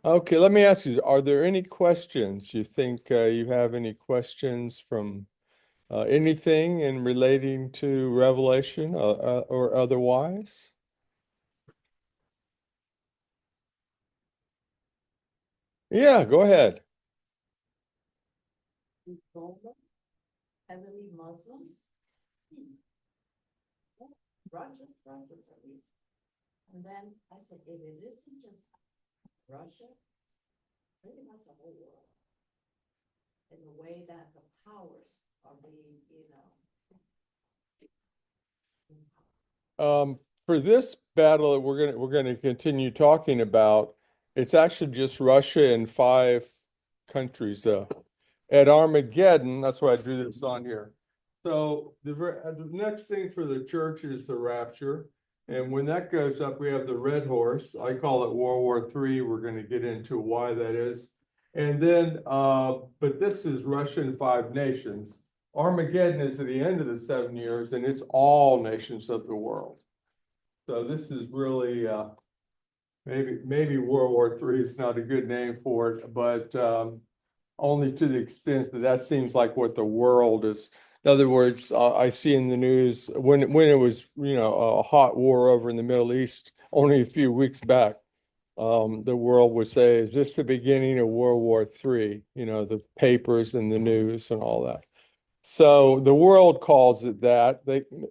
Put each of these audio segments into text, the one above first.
Okay, let me ask you, are there any questions? You think you have any questions from anything in relating to Revelation or otherwise? Yeah, go ahead. Roma, heavily Muslims. Yeah, Russia's at least. And then I said, if it isn't just Russia, pretty much the whole world, in the way that the powers are being, For this battle that we're gonna continue talking about, it's actually just Russia and five countries. At Armageddon, that's why I drew this on here. So the next thing for the church is the rapture, and when that goes up, we have the red horse. I call it World War III. We're going to get into why that is, and then, but this is Russia and five nations. Armageddon is at the end of the 7 years, and it's all nations of the world. So this is really maybe World War III is not a good name for it, but only to the extent that that seems like what the world is. In other words, I see in the news when it was a hot war over in the Middle East only a few weeks back, the world would say, "Is this the beginning of World War III?" The papers and the news and all that. So the world calls it that.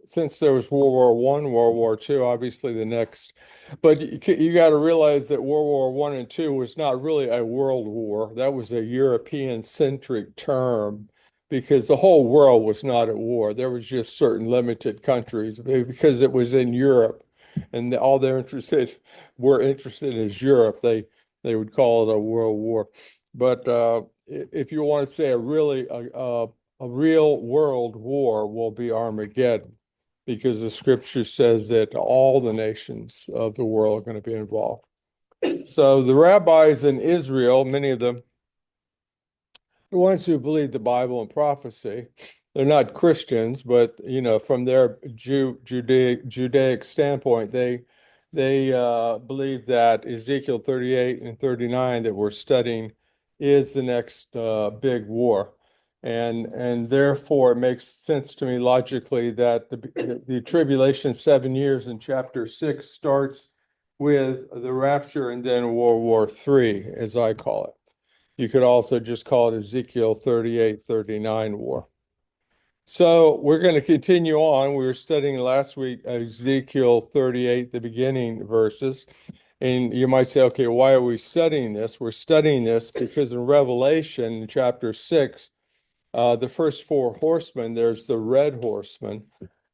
Since there was World War I, World War II, obviously the next. But you got to realize that World War I and II was not really a world war. That was a European-centric term because the whole world was not at war. There was just certain limited countries because it was in Europe, and all were interested in is Europe. They would call it a world war. But if you want to say a real world war will be Armageddon because the scripture says that all the nations of the world are going to be involved. So the rabbis in Israel, many of them, the ones who believe the Bible and prophecy, they're not Christians, but from their Judaic standpoint, they believe that Ezekiel 38 and 39 that we're studying is the next big war. And therefore it makes sense to me logically that the tribulation 7 years in chapter 6 starts with the rapture and then World War III, as I call it. You could also just call it Ezekiel 38, 39 war. So we're going to continue on. We were studying last week Ezekiel 38, the beginning verses. And you might say, okay, why are we studying this? We're studying this because in Revelation, in chapter 6, the first four horsemen, there's the red horseman.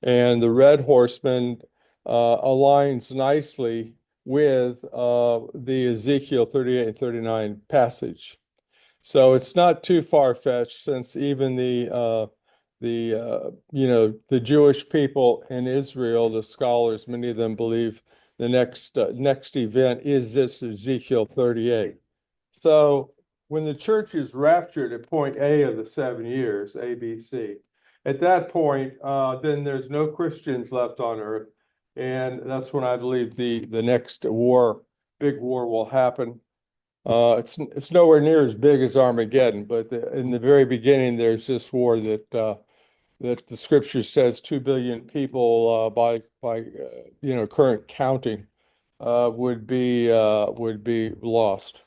And the red horseman aligns nicely with the Ezekiel 38 and 39 passage. So it's not too far-fetched since even the Jewish people in Israel, the scholars, many of them believe the next event is this Ezekiel 38. So when the church is raptured at point A of the 7 years, A, B, C, at that point, then there's no Christians left on earth. And that's when I believe the next big war will happen. It's nowhere near as big as Armageddon, but in the very beginning, there's this war that the scripture says 2 billion people by current counting would be lost.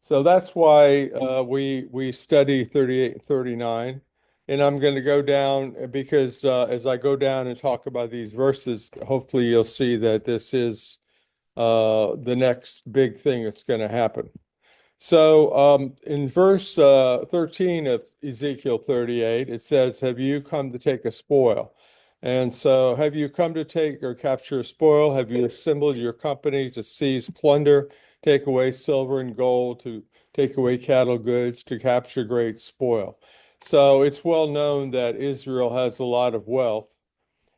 So that's why we study 38 and 39. And I'm going to go down because as I go down and talk about these verses, hopefully you'll see that this is the next big thing that's going to happen. So in verse 13 of Ezekiel 38, it says, "Have you come to take a spoil?" And so, have you come to take or capture a spoil? Have you assembled your company to seize plunder, take away silver and gold, to take away cattle goods, to capture great spoil? So it's well known that Israel has a lot of wealth.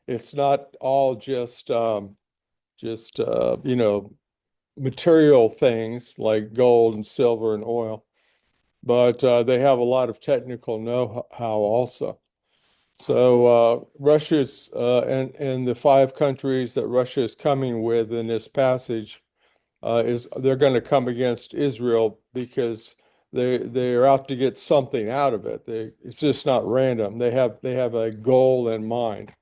It's not all just material things like gold and silver and oil, but they have a lot of technical know-how also. So Russia's and the five countries that Russia is coming with in this passage is they're going to come against Israel because they're out to get something out of it. It's just not random. They have a goal in mind.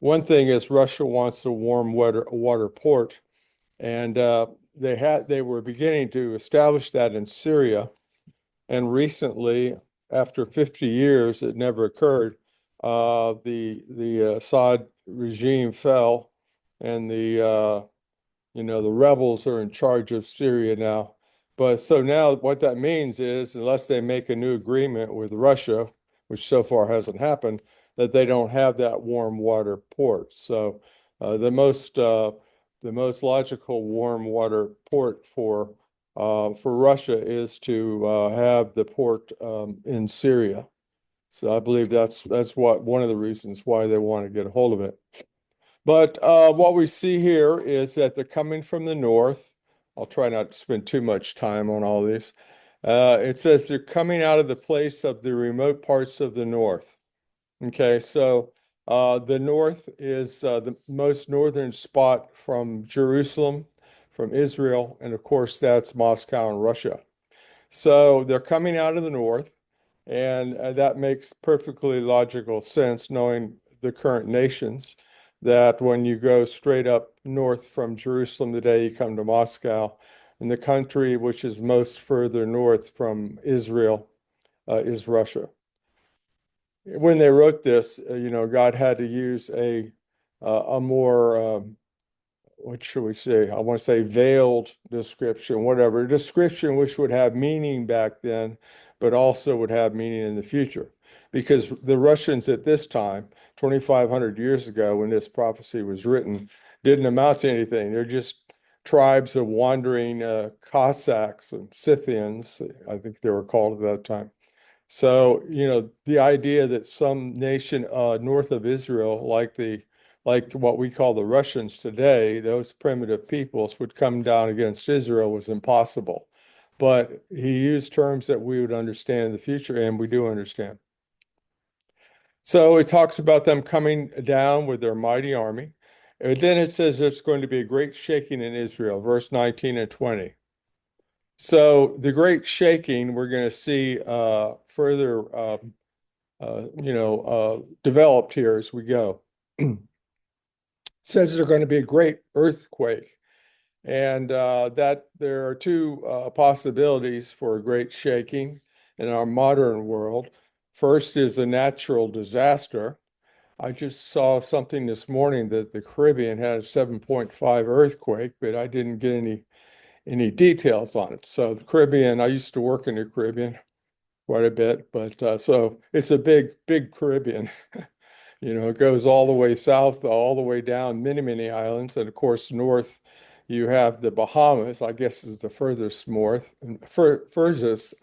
One thing is Russia wants a warm water port, and they were beginning to establish that in Syria, and recently, after 50 years, it never occurred. The Assad regime fell, and the rebels are in charge of Syria now. But so now what that means is, unless they make a new agreement with Russia, which so far hasn't happened, that they don't have that warm water port. So the most logical warm water port for Russia is to have the port in Syria. So I believe that's one of the reasons why they want to get a hold of it. But what we see here is that they're coming from the north. I'll try not to spend too much time on all these. It says they're coming out of the place of the remote parts of the north. Okay, so the north is the most northern spot from Jerusalem, from Israel, and of course that's Moscow and Russia. So they're coming out of the north, and that makes perfectly logical sense, knowing the current nations, that when you go straight up north from Jerusalem today, you come to Moscow, and the country which is most further north from Israel is Russia. When they wrote this, God had to use a more what should we say? I want to say veiled description, whatever, a description which would have meaning back then, but also would have meaning in the future. Because the Russians at this time, 2,500 years ago, when this prophecy was written, didn't amount to anything. They're just tribes of wandering Cossacks and Scythians, I think they were called at that time. So, the idea that some nation north of Israel, like what we call the Russians today, those primitive peoples would come down against Israel was impossible. But he used terms that we would understand in the future, and we do understand. So it talks about them coming down with their mighty army. And then it says there's going to be a great shaking in Israel, verse 19 and 20. So the great shaking we're going to see further developed here as we go. Says there's going to be a great earthquake, and that there are two possibilities for a great shaking in our modern world. First is a natural disaster. I just saw something this morning that the Caribbean had a 7.5 earthquake, but I didn't get any details on it. So the Caribbean, I used to work in the Caribbean quite a bit, but so it's a big Caribbean. It goes all the way south, all the way down many, many islands. And of course, north, you have the Bahamas, I guess is the furthest north, furthest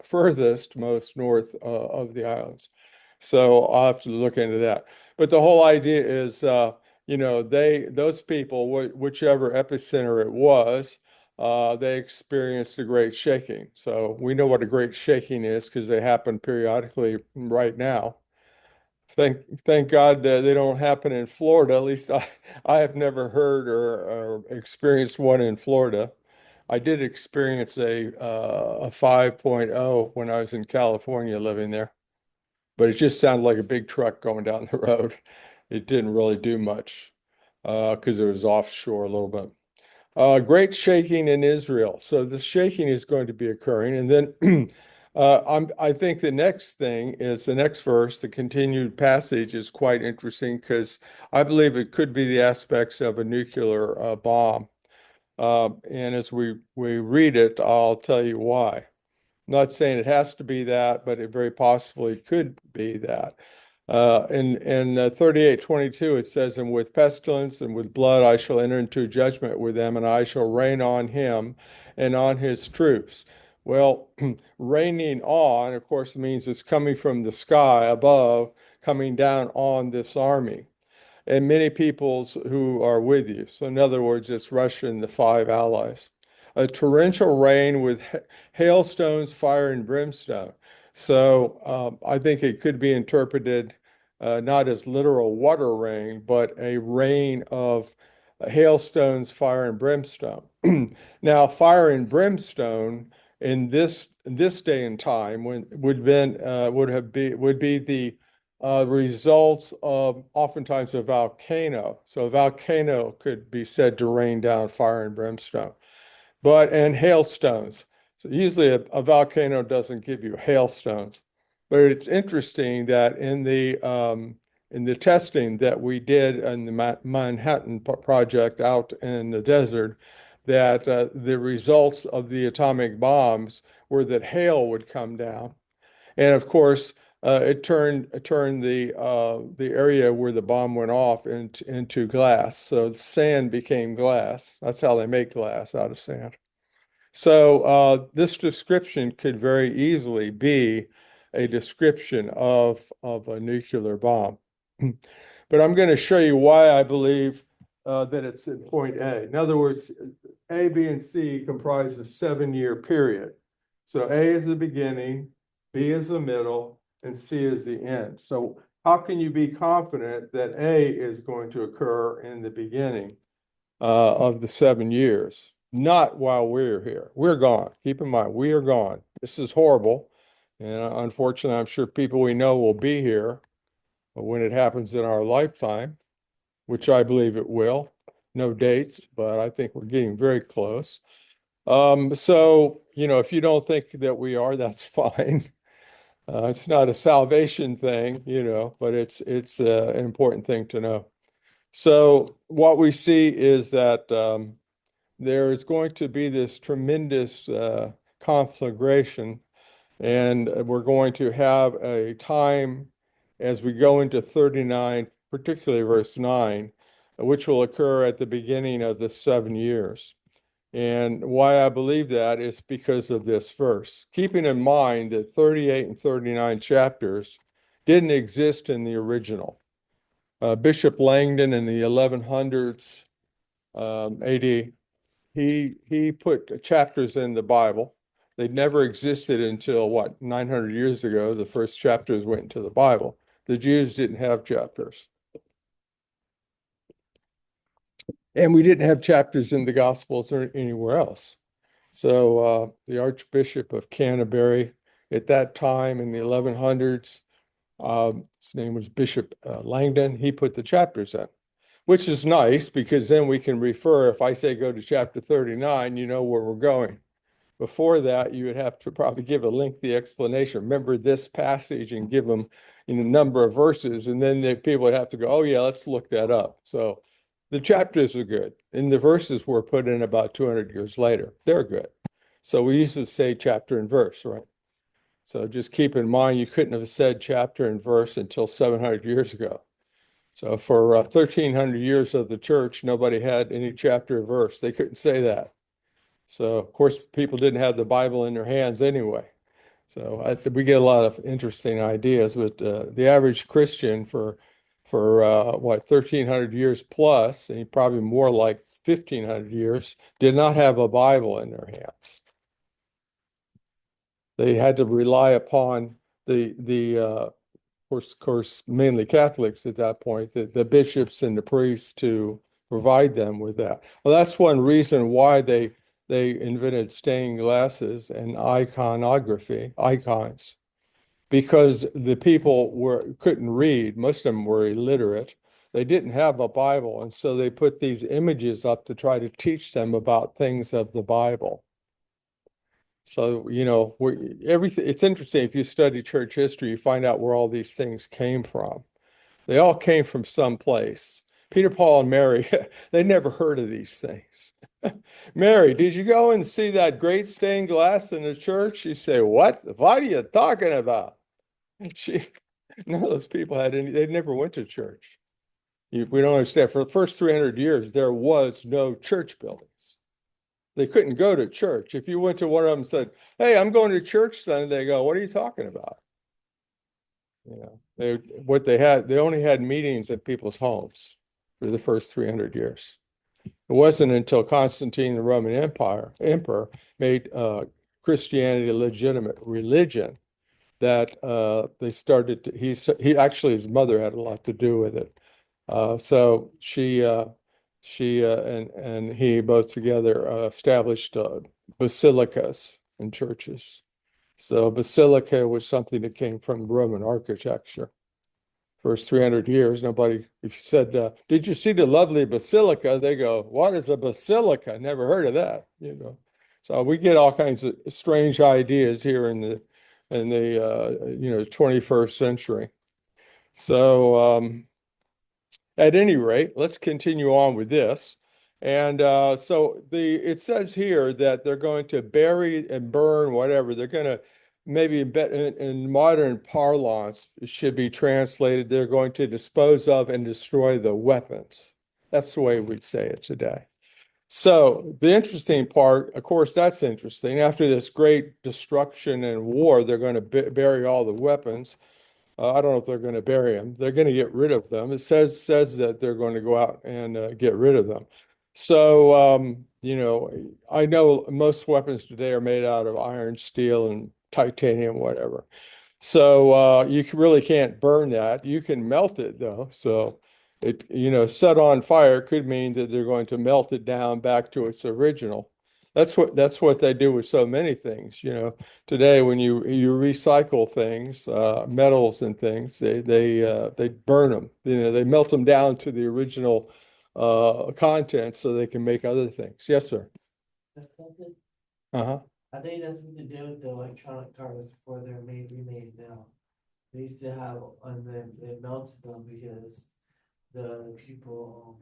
most north of the islands. So I'll have to look into that. But the whole idea is, those people, whichever epicenter it was, they experienced a great shaking. So we know what a great shaking is because they happen periodically right now. Thank God that they don't happen in Florida. At least I have never heard or experienced one in Florida. I did experience a 5.0 when I was in California living there, but it just sounded like a big truck going down the road. It didn't really do much because it was offshore a little bit. Great shaking in Israel. So the shaking is going to be occurring. And then I think the next thing is the next verse, the continued passage is quite interesting because I believe it could be the aspects of a nuclear bomb. And as we read it, I'll tell you why. I'm not saying it has to be that, but it very possibly could be that. In 38:22, it says, "And with pestilence and with blood I shall enter into judgment with them, and I shall rain on him and on his troops." Well, raining on, of course, means it's coming from the sky above, coming down on this army and many peoples who are with you. So, in other words, it's Russia and the five allies. A torrential rain with hailstones, fire, and brimstone. So, I think it could be interpreted not as literal water rain, but a rain of hailstones, fire and brimstone. Now, fire and brimstone in this day and time would be the results of oftentimes a volcano. So a volcano could be said to rain down fire and brimstone, and hailstones. So usually a volcano doesn't give you hailstones, but it's interesting that in the testing that we did in the Manhattan Project out in the desert, that the results of the atomic bombs were that hail would come down, and of course, it turned the area where the bomb went off into glass. So sand became glass. That's how they make glass, out of sand. So this description could very easily be a description of a nuclear bomb. But I'm going to show you why I believe that it's at point A. In other words, A, B, and C comprise a 7-year period. So A is the beginning, B is the middle, and C is the end. So how can you be confident that A is going to occur in the beginning of the 7 years? Not while we're here. We're gone. Keep in mind, we are gone. This is horrible. And unfortunately, I'm sure people we know will be here when it happens in our lifetime, which I believe it will. No dates, but I think we're getting very close. So, if you don't think that we are, that's fine. It's not a salvation thing, but it's an important thing to know. So what we see is that there is going to be this tremendous conflagration, and we're going to have a time as we go into 39, particularly verse 9, which will occur at the beginning of the 7 years. And why I believe that is because of this verse. Keeping in mind that 38 and 39 chapters didn't exist in the original. Bishop Langdon in the 1100s AD, he put chapters in the Bible. They never existed until 900 years ago. The first chapters went into the Bible. The Jews didn't have chapters. And we didn't have chapters in the Gospels or anywhere else. So the Archbishop of Canterbury at that time in the 1100s, his name was Bishop Langdon, he put the chapters in, which is nice because then we can refer, if I say go to chapter 39, you know where we're going. Before that, you would have to probably give a lengthy explanation. Remember this passage and give them a number of verses, and then the people would have to go, oh yeah, let's look that up. So the chapters are good, and the verses were put in about 200 years later. They're good. So we used to say chapter and verse, right? So just keep in mind, you couldn't have said chapter and verse until 700 years ago. So for 1,300 years of the church, nobody had any chapter or verse. They couldn't say that. So of course, people didn't have the Bible in their hands anyway. So we get a lot of interesting ideas, but the average Christian for 1,300 years plus, and probably more like 1,500 years, did not have a Bible in their hands. They had to rely upon of course, mainly Catholics at that point, the bishops and the priests to provide them with that. Well, that's one reason why they invented stained glasses and iconography, icons, because the people couldn't read. Most of them were illiterate. They didn't have a Bible, and so they put these images up to try to teach them about things of the Bible. So, everything, it's interesting if you study church history, you find out where all these things came from. They all came from some place. Peter, Paul, and Mary, they never heard of these things. Mary, did you go and see that great stained glass in the church? You say, what? What are you talking about? She, none of those people they never went to church. We don't understand. For the first 300 years, there was no church buildings. They couldn't go to church. If you went to one of them and said, hey, I'm going to church Sunday, they go, what are you talking about? They only had meetings at people's homes for the first 300 years. It wasn't until Constantine, the Roman emperor, made Christianity a legitimate religion that they started he actually, his mother had a lot to do with it. So she She and he both together established basilicas and churches. So basilica was something that came from Roman architecture. First 300 years, nobody, if you said, did you see the lovely basilica? They go, what is a basilica? Never heard of that, you know. So we get all kinds of strange ideas here in the 21st century. So at any rate, let's continue on with this. And so it says here that they're going to bury and burn whatever. They're going to maybe in modern parlance, it should be translated, they're going to dispose of and destroy the weapons. That's the way we'd say it today. So the interesting part, of course, that's interesting. After this great destruction and war, they're going to bury all the weapons. I don't know if they're going to bury them. They're going to get rid of them. It says that they're going to go out and get rid of them. So I know most weapons today are made out of iron, steel, and titanium, whatever. So you really can't burn that. You can melt it though. So set on fire could mean that they're going to melt it down back to its original. That's what they do with so many things. Today when you recycle things, metals and things, they burn them. They melt them down to the original content so they can make other things. Yes, sir. That's something, Uh-huh. I think that's something to do with the electronic cars before they're remade now. They used to have, and then they melted them because the people,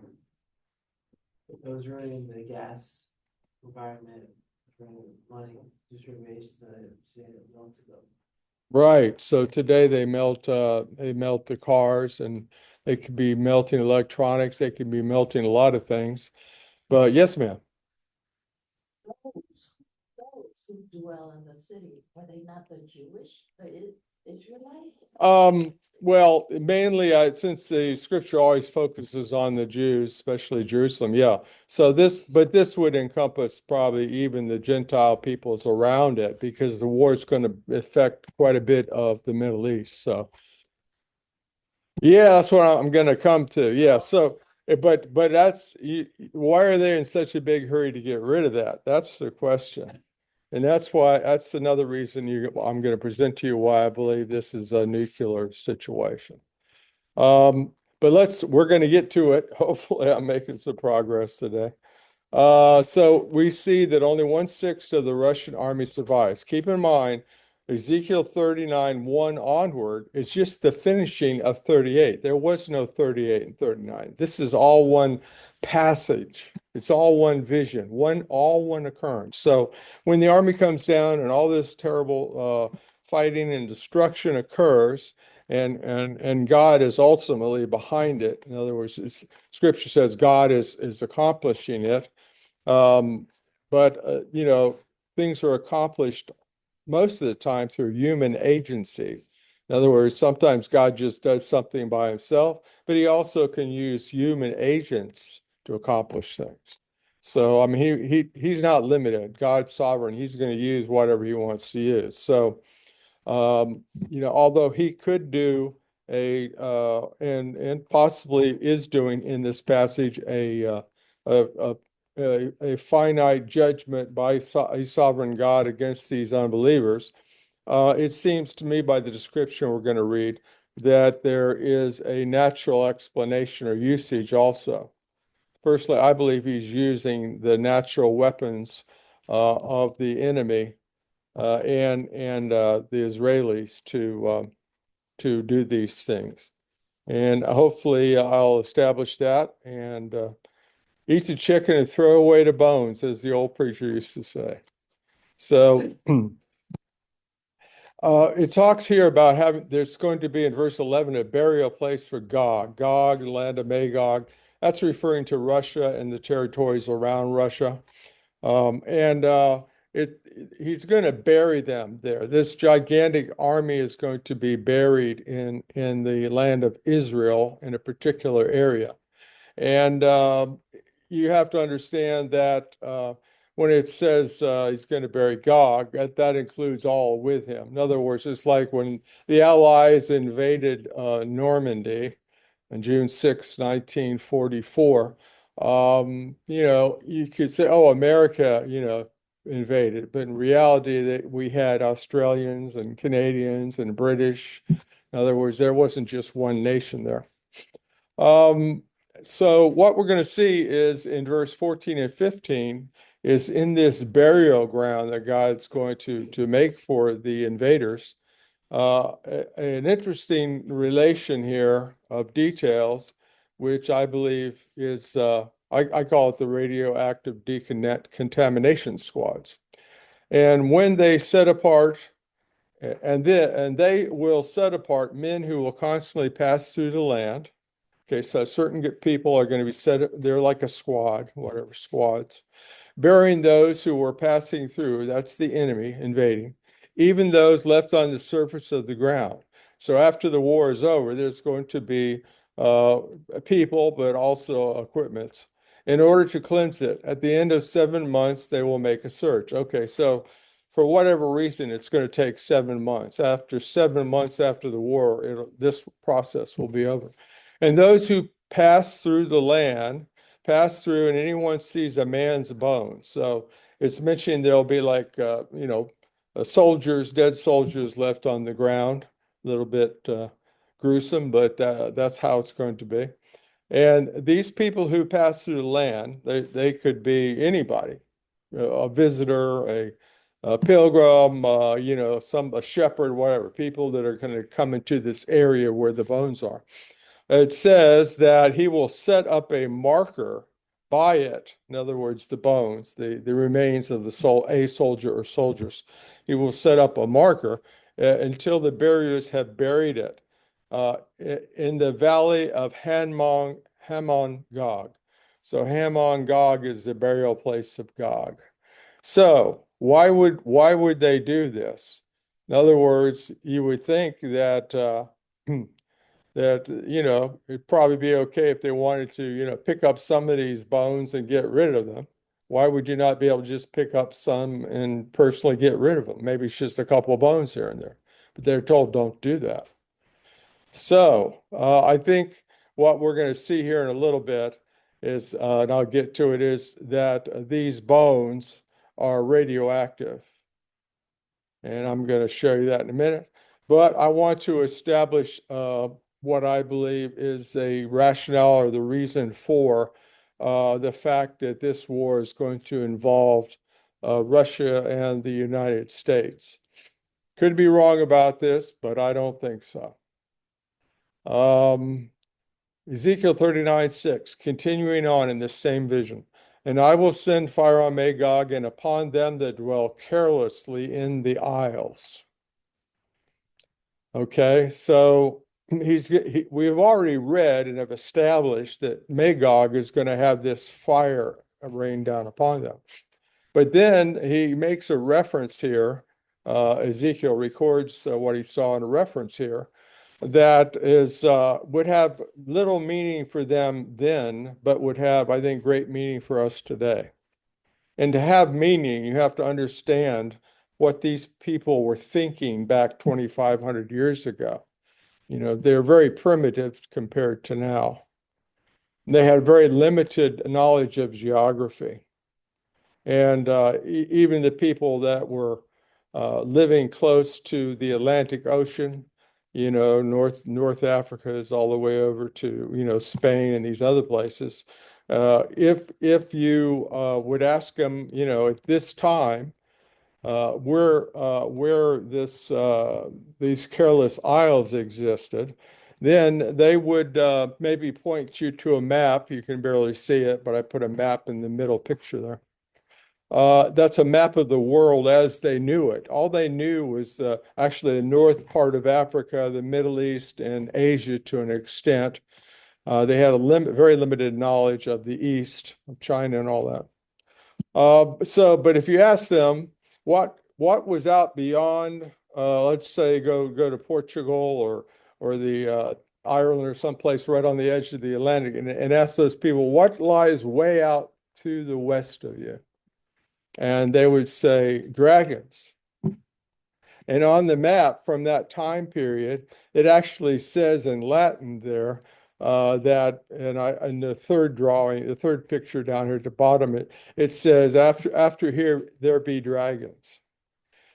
it was ruining the gas environment, running money, just waste, so they melted them. Right. So today they melt the cars and they could be melting electronics, they could be melting a lot of things. But yes, ma'am. Those who dwell in the city, are they not the Jewish, the Israelites? Well, mainly since the scripture always focuses on the Jews, especially Jerusalem, yeah. But this would encompass probably even the Gentile peoples around it because the war is going to affect quite a bit of the Middle East. So yeah, that's what I'm going to come to. Yeah. So, but why are they in such a big hurry to get rid of that? That's the question. And that's another reason I'm going to present to you why I believe this is a nuclear situation. But we're going to get to it. Hopefully, I'm making some progress today. So we see that only 1/6 of the Russian army survives. Keep in mind, Ezekiel 39:1 onward is just the finishing of 38. There was no 38 and 39. This is all one passage. It's all one vision, all one occurrence. So when the army comes down and all this terrible fighting and destruction occurs, and God is ultimately behind it. In other words, Scripture says God is accomplishing it. Um, but things are accomplished most of the time through human agency. In other words, sometimes God just does something by himself, but he also can use human agents to accomplish things. So I mean he's not limited. God's sovereign. He's going to use whatever he wants to use. So although he could do and possibly is doing in this passage a, a finite judgment by a sovereign God against these unbelievers, it seems to me by the description we're going to read that there is a natural explanation or usage also. Personally, I believe he's using the natural weapons of the enemy and the Israelis to do these things. And hopefully I'll establish that and eat the chicken and throw away the bones, as the old preacher used to say. So it talks here about there's going to be in verse 11 a burial place for Gog, the land of Magog. That's referring to Russia and the territories around Russia. And he's going to bury them there. This gigantic army is going to be buried in the land of Israel in a particular area. And you have to understand that when it says he's going to bury Gog, that includes all with him. In other words, it's like when the Allies invaded Normandy on June 6, 1944. You know, you could say, oh, America, you know, invaded, but in reality, that we had Australians and Canadians and British. In other words, there wasn't just one nation there. Um, so what we're going to see is in verse 14 and 15 is in this burial ground that God's going to make for the invaders. An interesting relation here of details, which I believe is, I call it the radioactive decontamination squads. And when they set apart, and they will set apart men who will constantly pass through the land. Okay, so certain people are going to be set, they're like a squad, whatever squads, burying those who were passing through. That's the enemy invading, even those left on the surface of the ground. So after the war is over, there's going to be uh, people, but also equipments, in order to cleanse it. At the end of 7 months, they will make a search. Okay, so for whatever reason, it's going to take 7 months. After 7 months after the war, this process will be over. And those who pass through the land pass through, and anyone sees a man's bones. So it's mentioning there'll be like, you know, soldiers, dead soldiers left on the ground. A little bit gruesome, but that's how it's going to be. And these people who pass through the land, they could be anybody, a visitor, a pilgrim, you know, a shepherd, whatever, people that are going to come into this area where the bones are. It says that he will set up a marker by it. In other words, the bones, the remains of a soldier or soldiers. He will set up a marker until the buriers have buried it in the valley of Hamon Gog. So Hamon Gog is the burial place of Gog. So why would they do this? In other words, you would think that that, you know, it'd probably be okay if they wanted to, you know, pick up some of these bones and get rid of them. Why would you not be able to just pick up some and personally get rid of them? Maybe it's just a couple of bones here and there, but they're told don't do that. So I think what we're going to see here in a little bit is, and I'll get to it, is that these bones are radioactive. And I'm going to show you that in a minute. But I want to establish what I believe is a rationale or the reason for the fact that this war is going to involve Russia and the United States. Could be wrong about this, but I don't think so. Ezekiel 39:6, continuing on in this same vision. And I will send fire on Magog and upon them that dwell carelessly in the isles. Okay, so we've already read and have established that Magog is going to have this fire rain down upon them. But then he makes a reference here. Ezekiel records what he saw in a reference here that is would have little meaning for them then, but would have, I think, great meaning for us today. And to have meaning, you have to understand what these people were thinking back 2,500 years ago. You know, they're very primitive compared to now. They had very limited knowledge of geography. And even the people that were living close to the Atlantic Ocean, you know, North Africa is all the way over to, you know, Spain and these other places. If you would ask them, you know, at this time, where these careless isles existed, then they would maybe point you to a map. You can barely see it, but I put a map in the middle picture there. That's a map of the world as they knew it. All they knew was actually the north part of Africa, the Middle East, and Asia to an extent. They had a very limited knowledge of the East, of China and all that. But if you ask them what was out beyond, let's say go to Portugal or the Ireland or someplace right on the edge of the Atlantic, and ask those people what lies way out to the west of you, and they would say dragons. And on the map from that time period, it actually says in Latin there, that, and in the third drawing, the third picture down here at the bottom, it says, after here, there be dragons.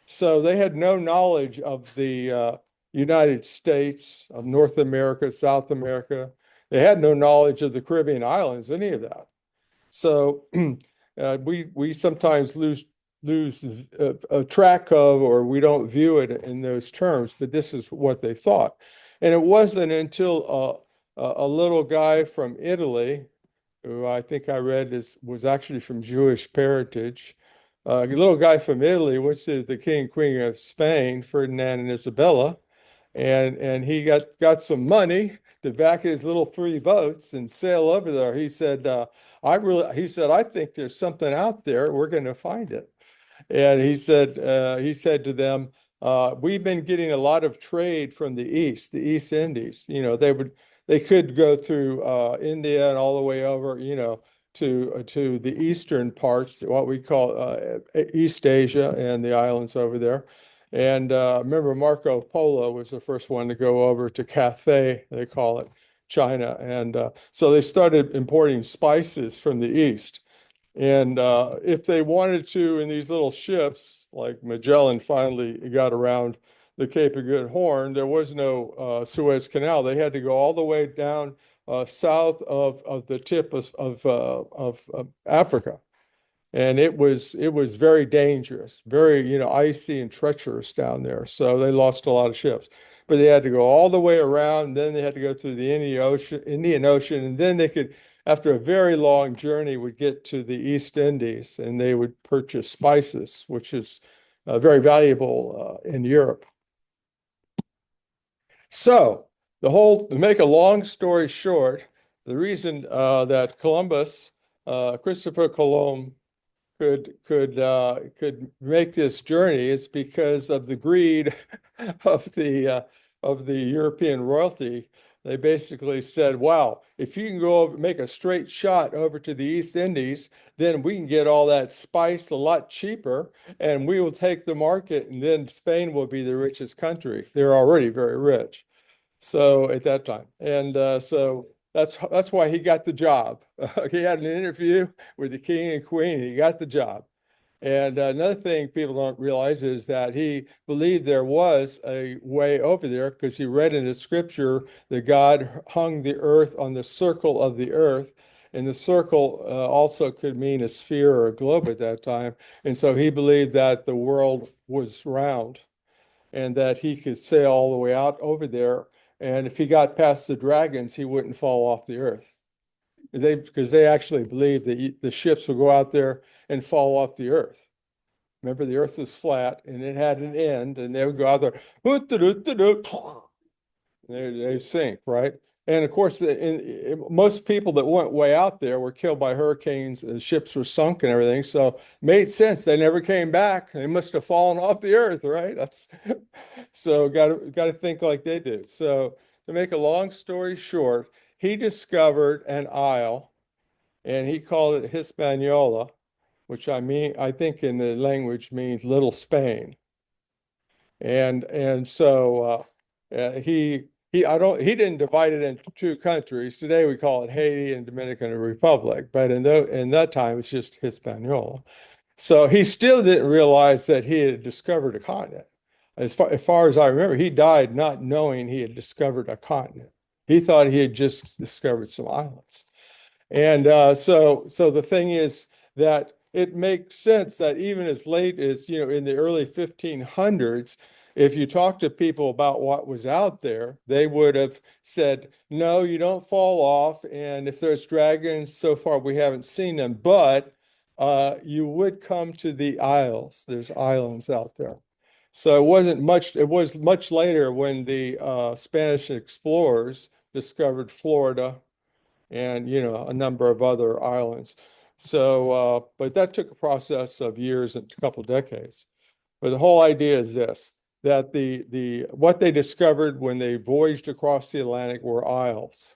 So they had no knowledge of the United States, of North America, South America. They had no knowledge of the Caribbean islands, any of that. So we sometimes lose a track of, or we don't view it in those terms, but this is what they thought. And it wasn't until a little guy from Italy, who I think I read was actually from Jewish parentage, a little guy from Italy went to the king and queen of Spain, Ferdinand and Isabella, and he got some money to back his little three boats and sail over there. He said, he said, I think there's something out there. We're going to find it. And he said to them, we've been getting a lot of trade from the East Indies. You know, they could go through India and all the way over, you know, to the eastern parts, what we call East Asia and the islands over there. And remember, Marco Polo was the first one to go over to Cathay, they call it, China. And so they started importing spices from the East. And if they wanted to, in these little ships, like Magellan finally got around the Cape of Good Horn, there was no Suez Canal. They had to go all the way down south of the tip of Africa. And it was very dangerous, very, you know, icy and treacherous down there. So they lost a lot of ships. But they had to go all the way around, and then they had to go through the Indian Ocean, and then they could, after a very long journey, would get to the East Indies, and they would purchase spices, which is very valuable in Europe. So to make a long story short, the reason that Christopher Columbus could make this journey is because of the greed of the European royalty. They basically said, "Wow, if you can go over, make a straight shot over to the East Indies, then we can get all that spice a lot cheaper, and we will take the market, and then Spain will be the richest country. They're already very rich." So at that time, and so that's why he got the job. He had an interview with the king and queen, and he got the job. And another thing people don't realize is that he believed there was a way over there because he read in the scripture that God hung the earth on the circle of the earth. And the circle also could mean a sphere or a globe at that time. And so he believed that the world was round and that he could sail all the way out over there. And if he got past the dragons, he wouldn't fall off the earth. Because they actually believed that the ships would go out there and fall off the earth. Remember, the earth was flat and it had an end, and they would go out there, they sink, right? And of course, most people that went way out there were killed by hurricanes, the ships were sunk and everything. So it made sense. They never came back. They must have fallen off the earth, right? That's so got to think like they do. So to make a long story short, he discovered an isle and he called it Hispaniola, which I think in the language means Little Spain. And so he didn't divide it into two countries. Today we call it Haiti and Dominican Republic, but in that time it's just Hispaniola. So he still didn't realize that he had discovered a continent. As far as I remember, he died not knowing he had discovered a continent. He thought he had just discovered some islands. And so the thing is that it makes sense that even as late as, you know, in the early 1500s, if you talk to people about what was out there, they would have said, no, you don't fall off. And if there's dragons, so far we haven't seen them, but you would come to the isles. There's islands out there. So it was much later when the Spanish explorers discovered Florida and, you know, a number of other islands. So, but that took a process of years and a couple decades. But the whole idea is this, that what they discovered when they voyaged across the Atlantic were isles.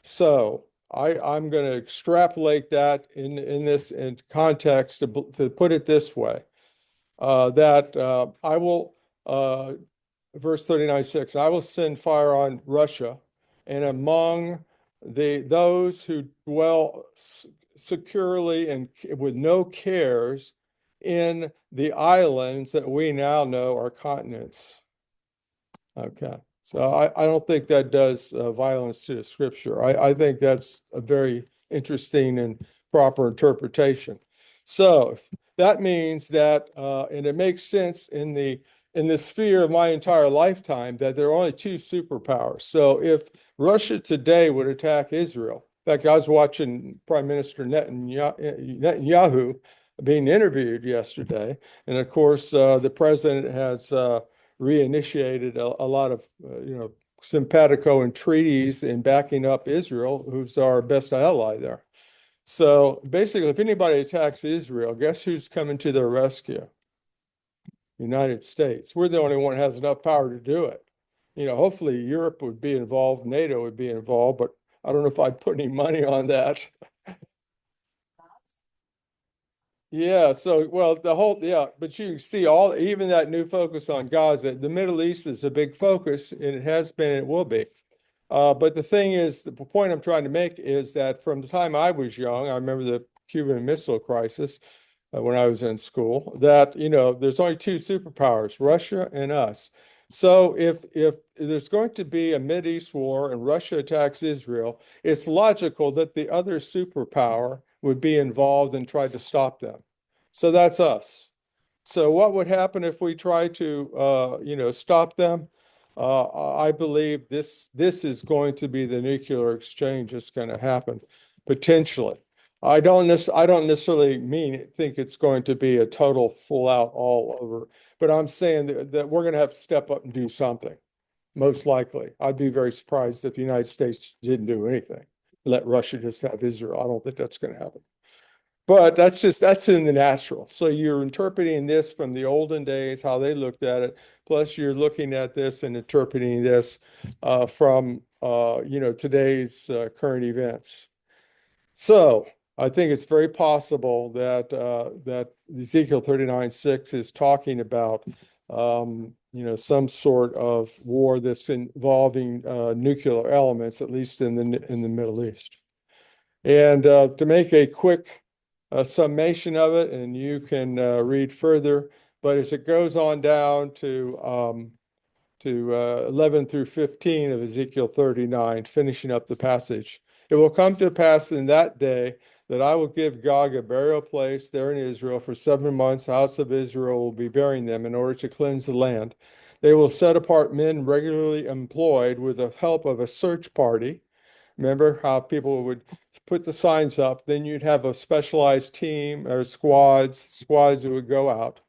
So I'm going to extrapolate that in context to put it this way, that I will, verse 39:6, I will send fire on Russia, and among those who dwell securely and with no cares in the islands that we now know are continents. Okay, so I don't think that does violence to the scripture. I think that's a very interesting and proper interpretation. So that means that, and it makes sense in the sphere of my entire lifetime that there are only two superpowers. So if Russia today would attack Israel, in fact, I was watching Prime Minister Netanyahu being interviewed yesterday, and of course, the president has reinitiated a lot of simpatico and treaties in backing up Israel, who's our best ally there. So basically, if anybody attacks Israel, guess who's coming to their rescue? United States. We're the only one that has enough power to do it. Hopefully Europe would be involved, NATO would be involved, but I don't know if I'd put any money on that. Yeah, so well, but you see even that new focus on Gaza, the Middle East is a big focus, and it has been, and it will be. But the thing is, the point I'm trying to make is that from the time I was young, I remember the Cuban Missile Crisis when I was in school, that there's only two superpowers, Russia and us. So if there's going to be a Mideast war and Russia attacks Israel, it's logical that the other superpower would be involved and try to stop them. So that's us. So what would happen if we try to stop them? I believe this is going to be the nuclear exchange that's going to happen potentially. I don't necessarily think it's going to be a total full out all over, but I'm saying that we're going to have to step up and do something. Most likely, I'd be very surprised if the United States didn't do anything. Let Russia just have Israel. I don't think that's going to happen. But that's in the natural. So you're interpreting this from the olden days, how they looked at it. Plus, you're looking at this and interpreting this from today's current events. So I think it's very possible that Ezekiel 39:6 is talking about some sort of war that's involving nuclear elements, at least in the Middle East. And to make a quick summation of it, and you can read further, but as it goes on down to 11 through 15 of Ezekiel 39, finishing up the passage. It will come to pass in that day that I will give Gog a burial place there in Israel for 7 months. The house of Israel will be burying them in order to cleanse the land. They will set apart men regularly employed with the help of a search party. Remember how people would put the signs up, then you'd have a specialized team or squads that would go out,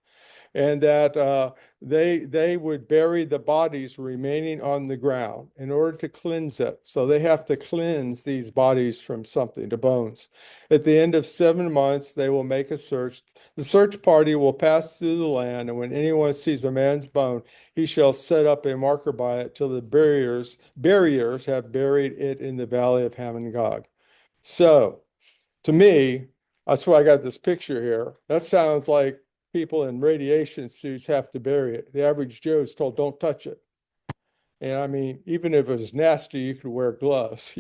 and that they would bury the bodies remaining on the ground in order to cleanse it. So they have to cleanse these bodies from something, the bones. At the end of 7 months, they will make a search. The search party will pass through the land, and when anyone sees a man's bone, he shall set up a marker by it till the barriers have buried it in the valley of Hamon Gog. So to me, that's why I got this picture here. That sounds like people in radiation suits have to bury it. The average Joe is told, don't touch it. And I mean, even if it was nasty, you could wear gloves,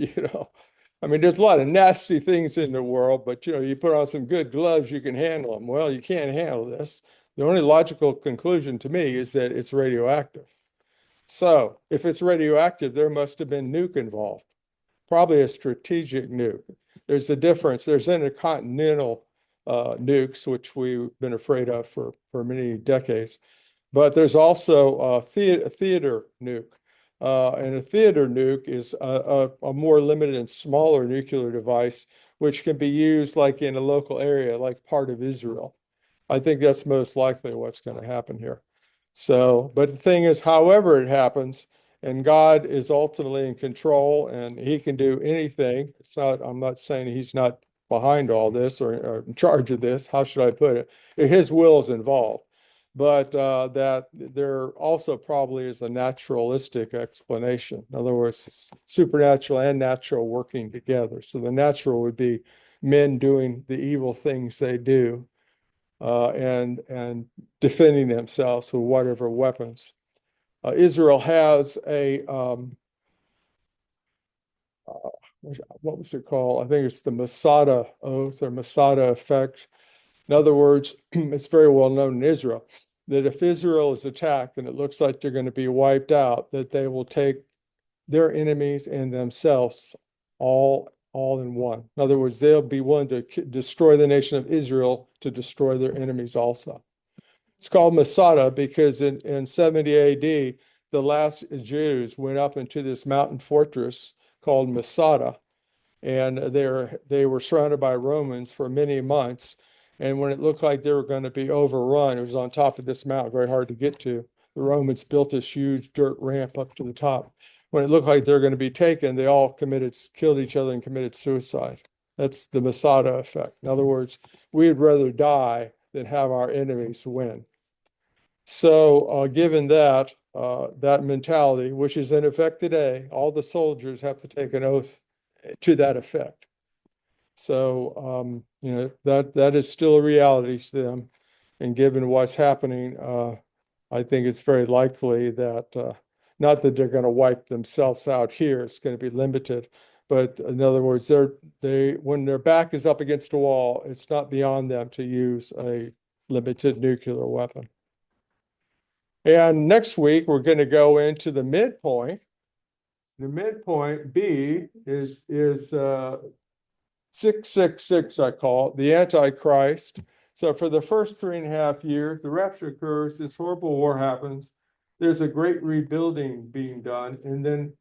I mean, there's a lot of nasty things in the world, but you put on some good gloves, you can handle them. Well, you can't handle this. The only logical conclusion to me is that it's radioactive. So if it's radioactive, there must have been nuke involved, probably a strategic nuke. There's a difference. There's intercontinental nukes, which we've been afraid of for many decades. But there's also a theater nuke. And a theater nuke is a more limited and smaller nuclear device, which can be used like in a local area, like part of Israel. I think that's most likely what's going to happen here. So, but the thing is, however it happens, and God is ultimately in control and he can do anything. I'm not saying he's not behind all this or in charge of this. How should I put it? His will is involved. But that there also probably is a naturalistic explanation. In other words, it's supernatural and natural working together. So the natural would be men doing the evil things they do and defending themselves with whatever weapons. Israel has what was it called? I think it's the Masada oath or Masada effect. In other words, it's very well known in Israel that if Israel is attacked and it looks like they're going to be wiped out, that they will take their enemies and themselves all in one. In other words, they'll be willing to destroy the nation of Israel to destroy their enemies also. It's called Masada because in 70 AD, the last Jews went up into this mountain fortress called Masada, and they were surrounded by Romans for many months. And when it looked like they were going to be overrun, it was on top of this mountain, very hard to get to. The Romans built this huge dirt ramp up to the top. When it looked like they were going to be taken, they all killed each other and committed suicide. That's the Masada effect. In other words, we'd rather die than have our enemies win. So, given that that mentality, which is in effect today, all the soldiers have to take an oath to that effect. So, that is still a reality to them. And given what's happening, I think it's very likely that not that they're going to wipe themselves out here, it's going to be limited. But in other words, when their back is up against a wall, it's not beyond them to use a limited nuclear weapon. And next week, we're going to go into the midpoint. The midpoint B is 666, I call it, the Antichrist. So for the first 3.5 years, the rapture occurs, this horrible war happens. There's a great rebuilding being done, and then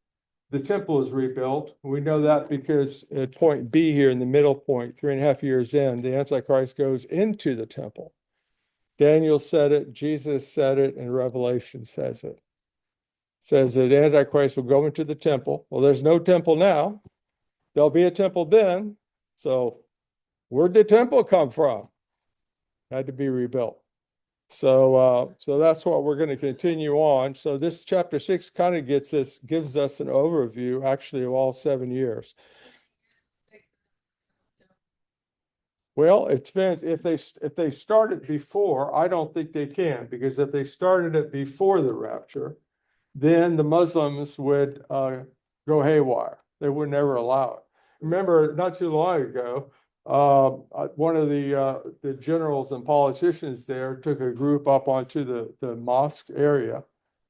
the temple is rebuilt. We know that because at point B here in the middle point, 3.5 years in, the Antichrist goes into the temple. Daniel said it, Jesus said it, and Revelation says it. Says that Antichrist will go into the temple. Well, there's no temple now. There'll be a temple then. So where'd the temple come from? Had to be rebuilt. So that's what we're going to continue on. So this chapter 6 kind of gives us an overview actually of all 7 years. Well, it depends. If they start it before, I don't think they can, because if they started it before the rapture, then the Muslims would go haywire. They would never allow it. Remember, not too long ago, one of the generals and politicians there took a group up onto the mosque area,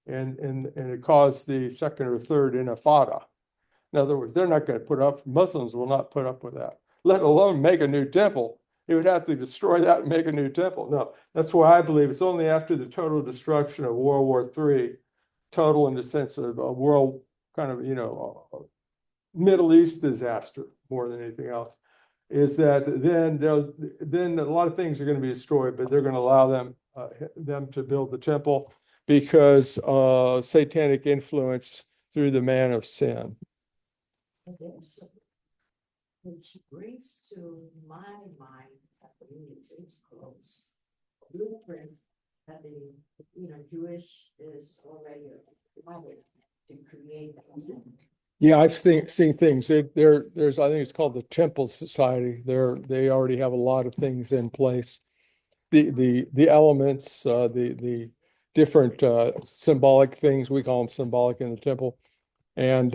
and it caused the second or third intifada. In other words, they're not going to Muslims will not put up with that, let alone make a new temple. He would have to destroy that and make a new temple. No, that's why I believe it's only after the total destruction of World War III, total in the sense of a world kind of, Middle East disaster more than anything else, is that then a lot of things are going to be destroyed, but they're going to allow them to build the temple because satanic influence through the man of sin. Which brings to my mind, I believe it's close, blueprint that the, Jewish is already wanted to create that. Yeah, I've seen things. There's I think it's called the Temple Society. They already have a lot of things in place. The elements, the different symbolic things, we call them symbolic in the temple. And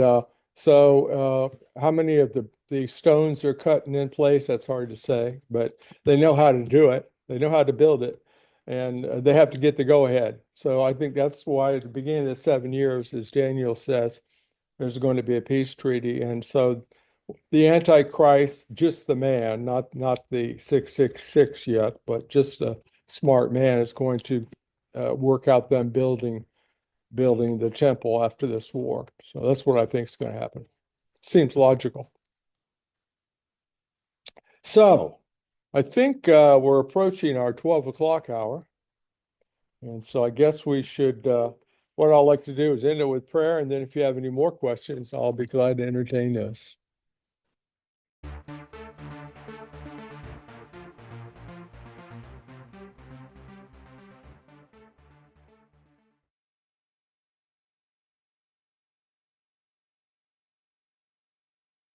so how many of the stones are cut and in place, that's hard to say, but they know how to do it. They know how to build it, and they have to get the go-ahead. So I think that's why at the beginning of the 7 years, as Daniel says, there's going to be a peace treaty. And so the Antichrist, just the man, not the 666 yet, but just a smart man, is going to work out them building the temple after this war. So that's what I think is going to happen. Seems logical. So I think we're approaching our 12 o'clock hour. And so I guess we should, what I'd like to do is end it with prayer. And then if you have any more questions, I'll be glad to entertain those.